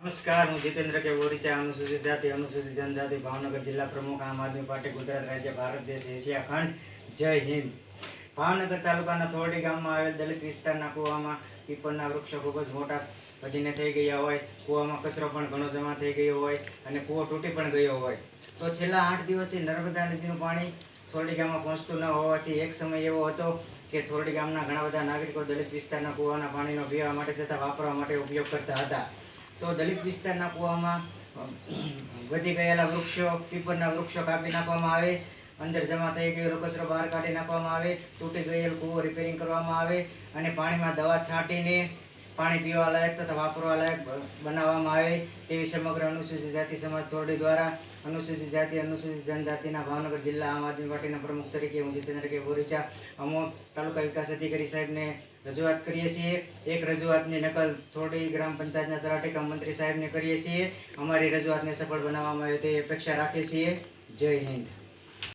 नमस्कार, हूँ जितेंद्र के बोरीचा, अनुसूचित जाति अनुसूचित जनजाति भावनगर जिला प्रमुख आम आदमी पार्टी गुजरात राज्य भारत देश एशिया खंड। जय हिंद। भावनगर तालुकाना थोरडी गामમાં આવેલ દલિત વિસ્તારના કૂવામાં પીપળના વૃક્ષો ખૂબ જ મોટા વધીને થઈ ગયા હોય, કૂવામાં કચરો પણ ઘણો જમા થઈ ગયો હોય અને કૂવો તૂટી પણ ગયો હોય. તો છેલ્લા 8 દિવસથી નર્મદા નદીનું પાણી થોરડી ગામમાં પહોંચતું ન હોવાથી એક સમય એવો હતો કે થોરડી ગામના ઘણા બધા નાગરિકો દલિત વિસ્તારના કૂવાના પાણીનો પીવા માટે તથા વાપરવા માટે ઉપયોગ કરતા હતા. તો દલિત વિસ્તારના કૂવામાં વધી ગયેલા વૃક્ષો, પીપળના વૃક્ષો કાપી નાખવામાં આવે, અંદર જમા થઈ ગયેલો કચરો બહાર કાઢી નાખવામાં આવે, તૂટી ગયેલ કૂવો રિપેરિંગ કરવામાં આવે અને પાણીમાં દવા છાંટીને પાણી પીવા લાયક તથા વાપરવા લાયક બનાવવામાં આવે તેવી સમગ્ર અનુસૂચિત જાતિ સમાજ થોરડી દ્વારા અનુસૂચિત જાતિ અનુસૂચિત જનજાતિના ભાવનગર જિલ્લા આમ આદમી પાર્ટીના પ્રમુખ તરીકે હું જીતેન્દ્ર કે બોરીચા અમો તાલુકા વિકાસ અધિકારી સાહેબને રજૂઆત કરીએ છીએ. એક રજૂઆતની નકલ થોરડી ગ્રામ પંચાયતના તલાટી કમ મંત્રી સાહેબને કરીએ છીએ. અમારી રજૂઆતને સફળ બનાવવામાં આવે તે અપેક્ષા રાખીએ છીએ. જય હિન્દ.